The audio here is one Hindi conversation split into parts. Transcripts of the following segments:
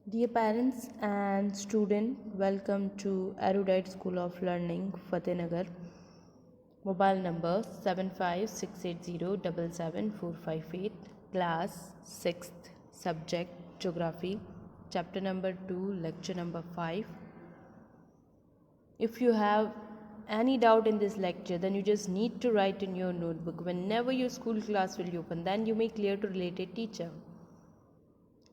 Dear parents and student, welcome to Erudite School of Learning, Fatehnagar. Mobile number 7568077458. Class 6th. Subject Geography. Chapter number 2, Lecture number 5. If you have any doubt in this lecture, then you just need to write in your notebook whenever your school class will open. Then you may clear to related teacher.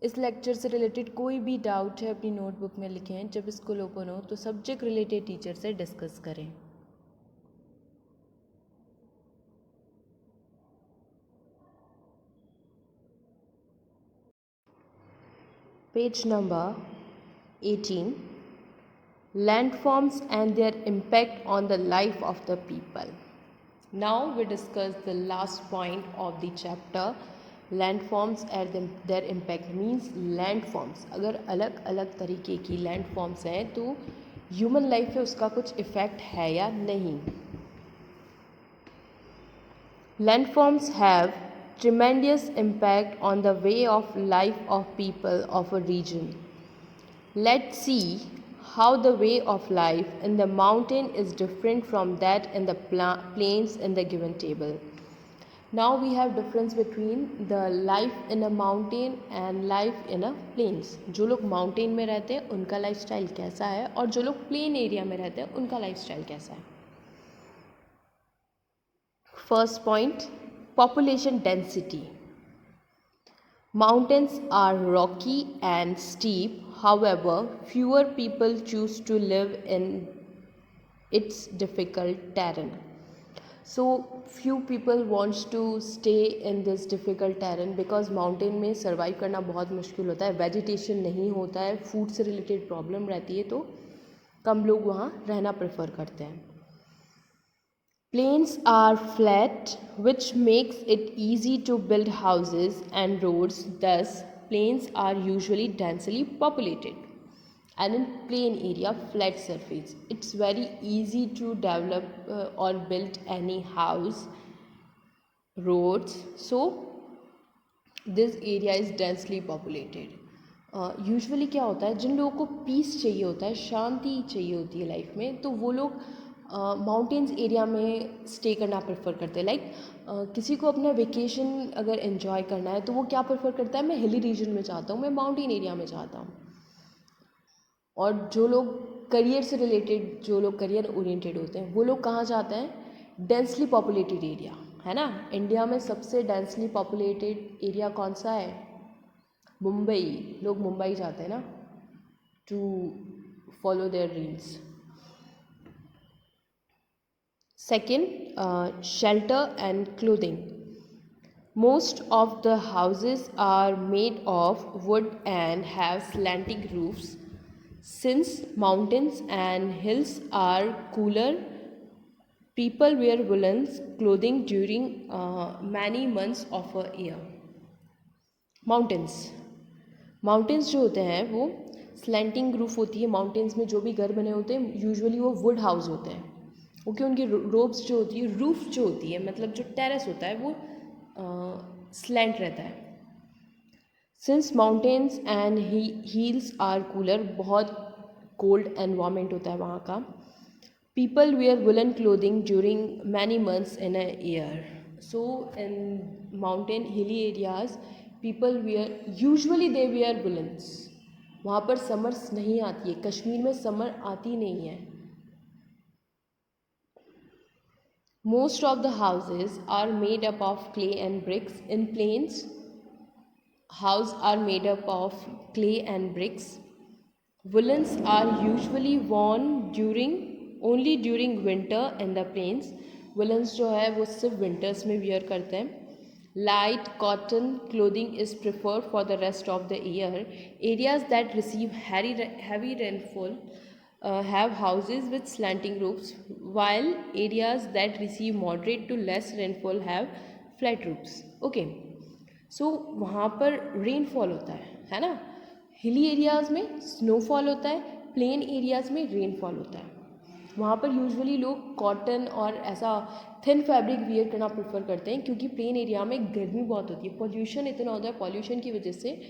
इस लेक्चर से रिलेटेड कोई भी डाउट है अपनी नोटबुक में लिखें. जब स्कूल ओपन हो तो सब्जेक्ट रिलेटेड टीचर से डिस्कस करें. Page number 18. Landforms and their impact on the life of the people. Now we discuss the last point of the chapter. Landforms and their impact means landforms. अगर अलग अलग तरीके की landforms हैं तो ह्यूमन लाइफ पे उसका कुछ इफ़ेक्ट है या नहीं. Landforms have tremendous impact on the way of life of people of a region. Let's see how the way of life in the mountain is different from that in the plains in the given table. Now we have difference between the life in a mountain and life in a plains. जो लोग mountain में रहते हैं उनका लाइफस्टाइल कैसा है और जो लोग plain एरिया में रहते हैं उनका लाइफस्टाइल कैसा है. First point, population density. Mountains are rocky and steep. However, fewer people choose to live in its difficult terrain. So few people wants to stay in this difficult terrain because mountain में survive करना बहुत मुश्किल होता है. vegetation नहीं होता है, food से related problem रहती है तो कम लोग वहाँ रहना prefer करते हैं. Plains are flat, which makes it easy to build houses and roads. Thus, plains are usually densely populated. And in plain area, flat surface, it's very easy to develop or build any house, roads. So, this area is densely populated. Usually क्या होता है, जिन लोगों को पीस चाहिए होता है, शांति चाहिए होती है लाइफ में, तो वो लोग माउंटेन्स एरिया में स्टे करना प्रेफर करते हैं. लाइक किसी को अपना वेकेशन अगर एंजॉय करना है तो वो क्या प्रेफर करता है, मैं हिली रीजन में चाहता हूँ, मैं माउंटेन एरिया में चाहता हूँ. और जो लोग करियर से रिलेटेड, जो लोग करियर ओरिएंटेड होते हैं वो लोग कहाँ जाते हैं, डेंसली पॉपुलेटेड एरिया, है ना. इंडिया में सबसे डेंसली पॉपुलेटेड एरिया कौन सा है, मुंबई. लोग मुंबई जाते हैं ना to follow their dreams. Second, shelter and clothing. Most of the houses are made of wood and have slanting roofs. Since mountains and hills are cooler, people wear woolen clothing during many months of a year. Mountains जो होते हैं वो स्लैंटिंग रूफ होती है. माउंटेन्स में जो भी घर बने होते हैं यूजुअली वो वुड हाउस होते हैं, क्योंकि उनकी रोप्स जो होती है, रूफ जो होती है, मतलब जो टेरेस होता है वो स्लैंट रहता है. Since mountains and hills are cooler, बहुत कोल्ड एनवायरनमेंट होता है वहाँ का. People wear woollen clothing during many months in a year. So in mountain hilly areas people wear, usually they wear woollens. वहाँ पर समर्स नहीं आती है, कश्मीर में समर आती नहीं है. Most of the houses are made up of clay and bricks. In plains, houses are made up of clay and bricks. Woolens are usually worn only during winter in the plains. Woolens जो है वो सिर्फ winters में wear करते हैं. Light cotton clothing is preferred for the rest of the year. Areas that receive heavy rainfall have houses with slanting roofs, while areas that receive moderate to less rainfall have flat roofs. Okay, so वहाँ पर rainfall होता है ना. हिली एरियाज़ में स्नोफॉल होता है, प्लेन एरियाज़ में रेनफॉल होता है. वहाँ पर यूजुअली लोग कॉटन और ऐसा थिन फैब्रिक वियर करना प्रेफर करते हैं, क्योंकि प्लेन एरिया में गर्मी बहुत होती है, पॉल्यूशन इतना होता है. पॉल्यूशन की वजह से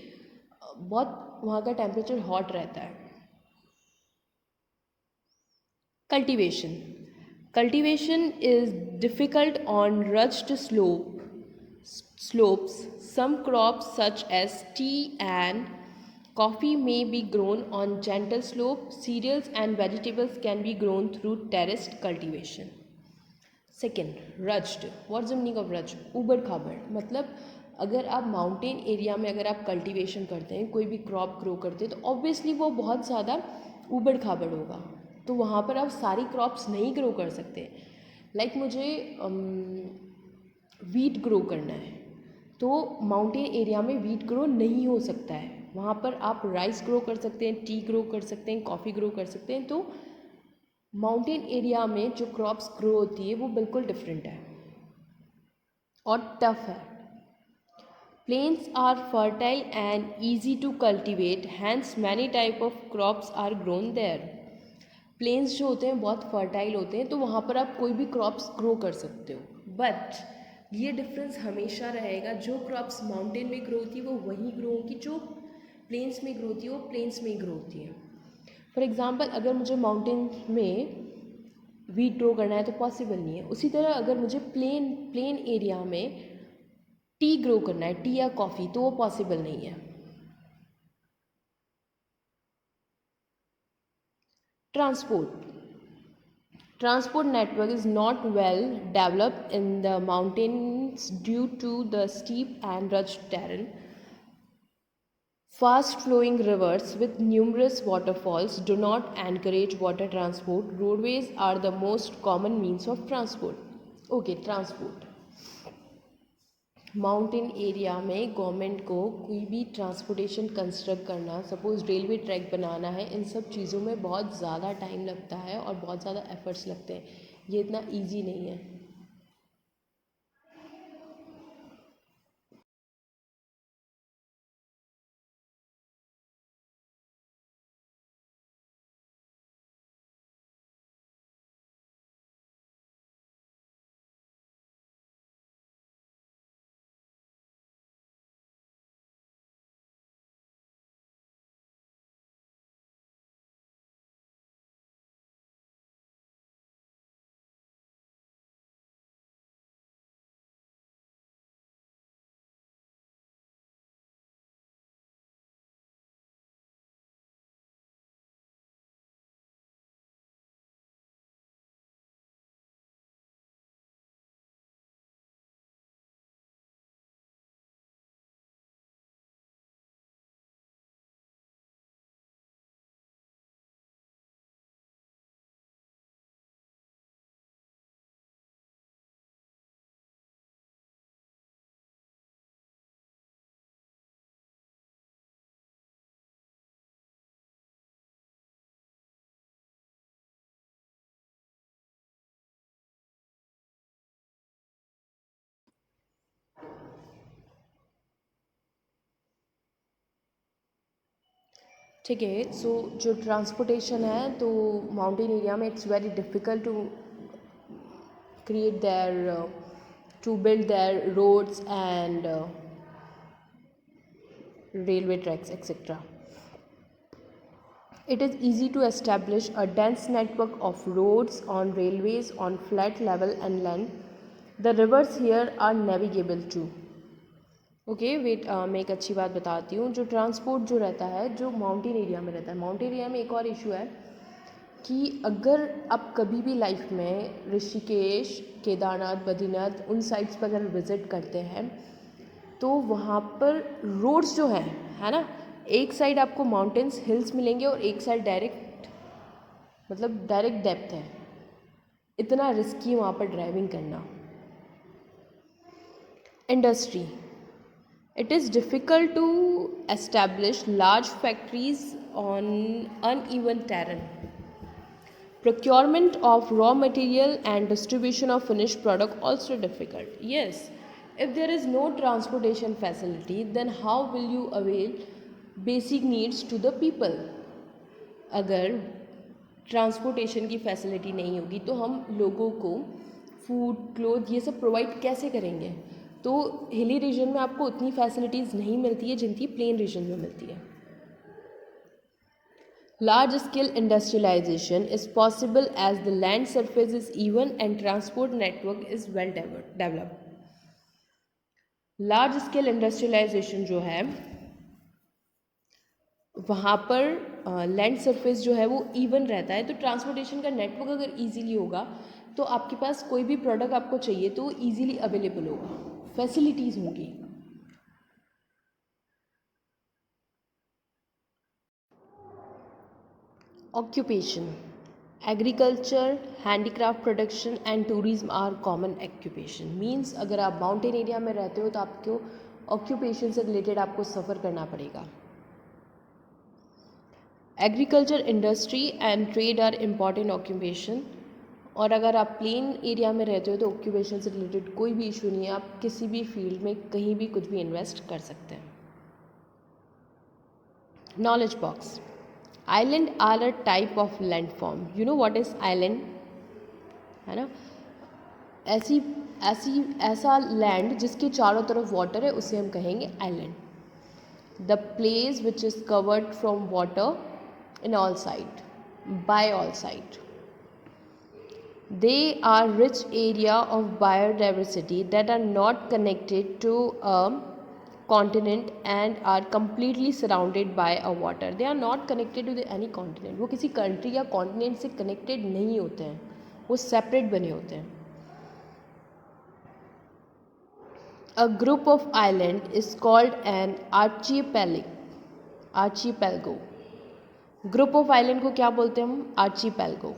बहुत वहाँ का टेम्परेचर हॉट रहता है। Cultivation cultivation is difficult on rugged slopes. Some crops such as tea and coffee may be grown on gentle slope. Cereals and vegetables can be grown through terraced cultivation. Second, rugged. What's the meaning of rugged? ऊबड़ खाबड़, मतलब अगर आप माउंटेन एरिया में अगर आप कल्टीवेशन करते हैं, कोई भी क्रॉप ग्रो करते हैं, तो ऑब्वियसली वो बहुत ज़्यादा ऊबड़ खाबड़ होगा, तो वहाँ पर आप सारी क्रॉप्स नहीं ग्रो कर सकते। लाइक मुझे वीट ग्रो करना है, तो माउंटेन एरिया में वीट ग्रो नहीं हो सकता है। वहाँ पर आप राइस ग्रो कर सकते हैं, टी ग्रो कर सकते हैं, कॉफ़ी ग्रो कर सकते हैं। तो माउंटेन एरिया में जो क्रॉप्स ग्रो होती है वो बिल्कुल डिफरेंट है और टफ है। Plains are fertile and easy to cultivate, hence many type of crops are grown there. Plains जो होते हैं बहुत फर्टाइल होते हैं, तो वहाँ पर आप कोई भी क्रॉप्स ग्रो कर सकते हो। बट ये डिफरेंस हमेशा रहेगा, जो क्रॉप्स माउंटेन में ग्रो होती है वो वहीं ग्रो होगी, जो प्लेन्स में ग्रो होती है वो प्लेन्स में ही ग्रो होती है। फॉर एग्ज़ाम्पल, अगर मुझे माउंटेन में वीट ग्रो करना है तो पॉसिबल नहीं है। उसी तरह अगर मुझे प्लेन एरिया में टी ग्रो करना है, टी या कॉफ़ी, तो वो पॉसिबल नहीं है। Transport network is not well developed in the mountains due to the steep and rugged terrain. Fast flowing rivers with numerous waterfalls do not encourage water transport. Roadways are the most common means of transport. Okay, transport. Mountain area में गवर्नमेंट को कोई भी ट्रांसपोर्टेशन कंस्ट्रक्ट करना, सपोज़ रेलवे ट्रैक बनाना है, इन सब चीज़ों में बहुत ज़्यादा टाइम लगता है और बहुत ज़्यादा एफर्ट्स लगते हैं। ये इतना इजी नहीं है। ठीक है, सो जो ट्रांसपोर्टेशन है, तो माउंटेन एरिया में it's very difficult to create their to build their roads and railway tracks, etc. It is easy to establish a dense network of roads on railways on flat level and land. The rivers here are navigable too. Okay wait, मैं एक अच्छी बात बताती हूँ। जो ट्रांसपोर्ट जो रहता है, जो माउंटेन एरिया में रहता है, माउंटेन एरिया में एक और इशू है कि अगर आप कभी भी लाइफ में ऋषिकेश, केदारनाथ, बद्रीनाथ, उन साइट्स पर अगर विज़िट करते हैं, तो वहाँ पर रोड्स जो हैं, है ना, एक साइड आपको माउंटेन्स हिल्स मिलेंगे और एक साइड डायरेक्ट, मतलब डायरेक्ट डेप्थ है। इतना रिस्की वहाँ पर ड्राइविंग करना। Industry, it is difficult to establish large factories on uneven terrain. Procurement of raw material and distribution of finished product also difficult. Yes, if there is no transportation facility, then how will you avail basic needs to the people? अगर ट्रांसपोर्टेशन की फैसिलिटी नहीं होगी तो हम लोगों को फूड, क्लोथ, ये सब प्रोवाइड कैसे करेंगे? तो हिली रीजन में आपको उतनी फैसिलिटीज़ नहीं मिलती है जितनी प्लेन रीजन में मिलती है. Large scale industrialization is possible as the land surface is even and transport network is well developed. Large scale industrialization जो है वहाँ पर लैंड सरफेस जो है वो इवन रहता है, तो ट्रांसपोर्टेशन का नेटवर्क अगर इजीली होगा तो आपके पास कोई भी प्रोडक्ट आपको चाहिए तो इजीली अवेलेबल होगा, फैसिलिटीज़ होंगी. Occupation. Agriculture, handicraft production and tourism are common occupation. Means अगर आप माउंटेन एरिया में रहते हो तो आपको ऑक्यूपेशन से रिलेटेड आपको सफ़र करना पड़ेगा. Agriculture, industry and trade are important occupation. और अगर आप प्लेन एरिया में रहते हो तो ऑक्यूपेशन से रिलेटेड कोई भी इशू नहीं है, आप किसी भी फील्ड में कहीं भी कुछ भी इन्वेस्ट कर सकते हैं. Knowledge box. Island are a type of land form. You know what is island, है ना. ऐसा लैंड जिसके चारों तरफ वाटर है उसे हम कहेंगे island. The place which is covered from water in all side, by all side. They are rich area of biodiversity that are not connected to a continent and are completely surrounded by a water. They are not connected to any continent. वो किसी country या continent से connected नहीं होते हैं, वो separate बने होते हैं. A group of island is called an archipelago. Archipelago. Group of island को क्या बोलते हैं हम? Archipelago.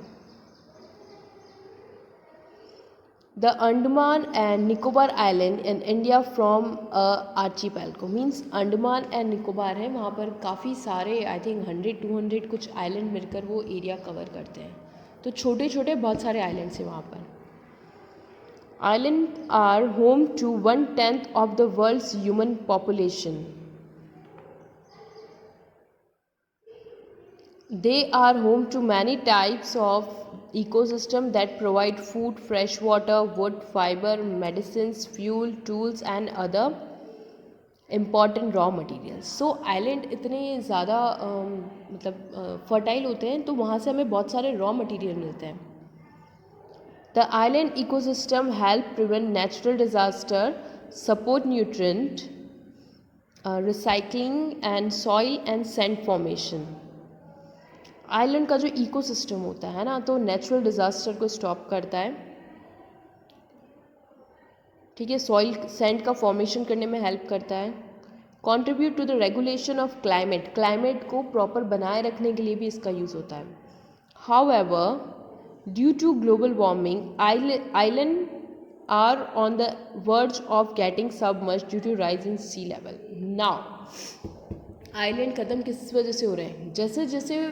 The Andaman and Nicobar Island in India from archipelago. Means Andaman and Nicobar है, वहाँ पर काफ़ी सारे आई थिंक 100-200 कुछ आइलैंड मिलकर वो एरिया कवर करते हैं. तो छोटे छोटे बहुत सारे आइलैंड्स हैं वहाँ पर. Island are home to 1/10 of the world's human population. They are home to many types of ecosystem that provide food, fresh water, wood, fiber, medicines, fuel, tools and other important raw materials. So island इतने ज़्यादा मतलब फर्टाइल होते हैं तो वहाँ से हमें बहुत सारे रॉ मटेरियल मिलते हैं. The island ecosystem help prevent natural disaster, support nutrient recycling and soil and sand formation. Island का जो इकोसिस्टम होता है ना, तो नेचुरल डिज़ास्टर को स्टॉप करता है. ठीक है, सॉइल सैंड का फॉर्मेशन करने में हेल्प करता है. Contribute to the regulation of climate. Climate को प्रॉपर बनाए रखने के लिए भी इसका यूज़ होता है. However due to global warming island are on the verge of getting submerged due to rising sea level. Now island ख़त्म किस वजह से हो रहे हैं? जैसे जैसे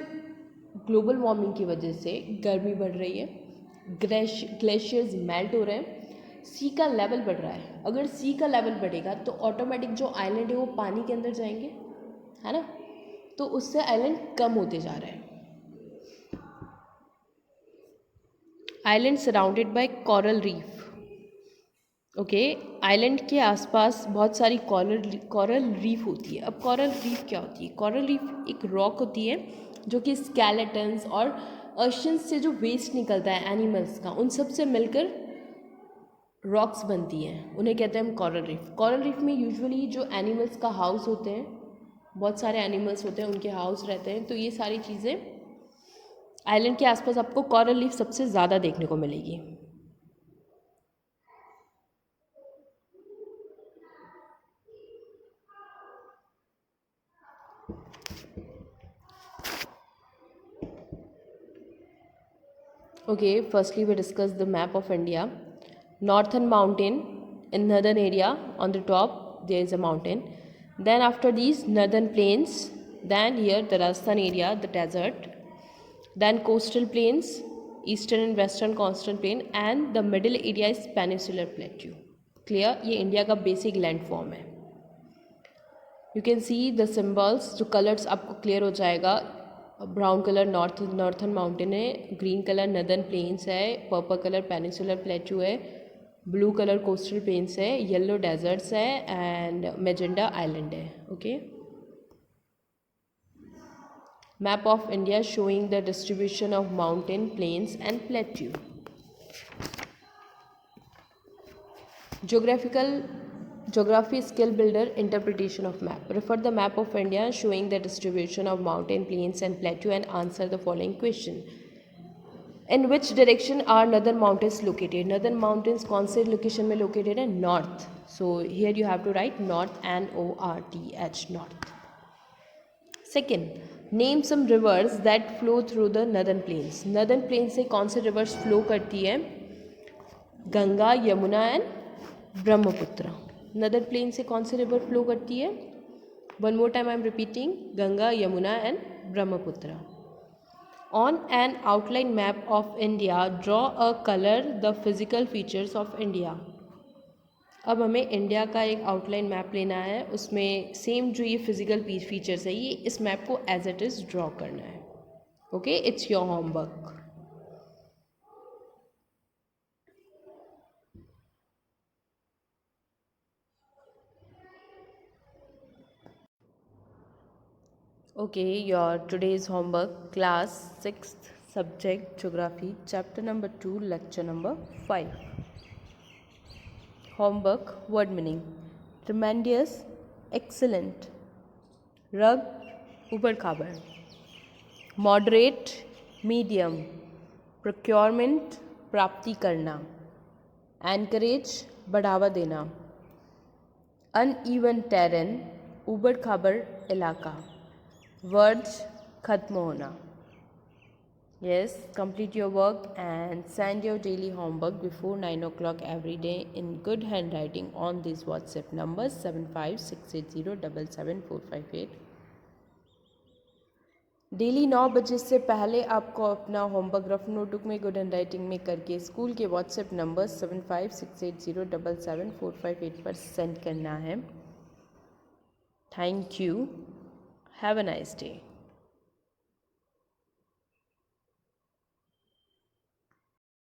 ग्लोबल वार्मिंग की वजह से गर्मी बढ़ रही है, ग्लेशियर्स मेल्ट हो रहे हैं, सी का लेवल बढ़ रहा है. अगर सी का लेवल बढ़ेगा तो ऑटोमेटिक जो आइलैंड है वो पानी के अंदर जाएंगे, है ना. तो उससे आइलैंड कम होते जा रहे हैं. Island surrounded by coral reef. Okay, island के आसपास बहुत सारी कोरल रीफ होती है. अब कोरल रीफ क्या होती है? कोरल रीफ एक रॉक होती है जो कि स्केलेटन्स और ओशंस से जो वेस्ट निकलता है एनिमल्स का, उन सब से मिलकर रॉक्स बनती हैं, उन्हें कहते हैं हम कोरल रीफ. कोरल रीफ में यूजुअली जो एनिमल्स का हाउस होते हैं, बहुत सारे एनिमल्स होते हैं, उनके हाउस रहते हैं. तो ये सारी चीज़ें आइलैंड के आसपास आपको कोरल रीफ सबसे ज़्यादा देखने को मिलेगी. Okay, firstly we discuss the map of India. Northern mountain in northern area, on the top there is a mountain. Then after these northern plains, then here the Rajasthan area, the desert. Then coastal plains, eastern and western coastal plain, and the middle area is peninsular plateau. Clear? ये इंडिया का बेसिक लैंड फॉर्म है. You can see the symbols, जो कलर्स आपको क्लियर हो जाएगा. ब्राउन कलर नॉर्थन माउंटेन है, ग्रीन कलर नदर्न प्लेन्स है, पर्पल कलर पेनिसुलर प्लेट्यू है, ब्लू कलर कोस्टल प्लेन्स है, येलो डेजर्ट्स है एंड मेजेंडा आइलैंड है. Okay. Map of India showing the distribution of mountain, plains and plateau. Geography skill builder interpretation of map. Refer the map of India showing the distribution of mountain, plains and plateau and answer the following question. In which direction are northern mountains located? Northern mountains कौन से location में located है? North. So here you have to write north, N-O-R-T-H, north. Second, name some rivers that flow through the northern plains. Northern plains से कौन से rivers flow करती है? गंगा, यमुना एंड ब्रह्मपुत्र. नदर प्लेन से कौन सी रिवर फ्लो करती है? One more time I am repeating, Ganga, Yamuna and Brahmaputra. On an outline map of India draw a colour the physical features of India. अब हमें इंडिया का एक आउटलाइन मैप लेना है, उसमें सेम जो ये फिजिकल फीचर्स है ये इस मैप को एज इट इज़ ड्रॉ करना है. Okay, it's your homework. Okay, your today's homework, class 6th, subject geography, chapter number 2, lecture number 5. Homework, word meaning: tremendous, excellent, rug, ubar khabar, moderate, medium, procurement, प्राप्ति करना, encourage, बढ़ावा देना, uneven terrain, उबड़ खाबड़ इलाका, वर्ड्स खत्म होना. Yes, complete your work and send your daily homework before 9 o'clock every day in good handwriting on these WhatsApp numbers 7568077458. Daily 9 बजे से पहले आपको अपना होमवर्क रफ नोटबुक में गुड हैंडराइटिंग में करके स्कूल के व्हाट्सएप नंबर 7568077458 पर सेंड करना है. Thank you. Have a nice day.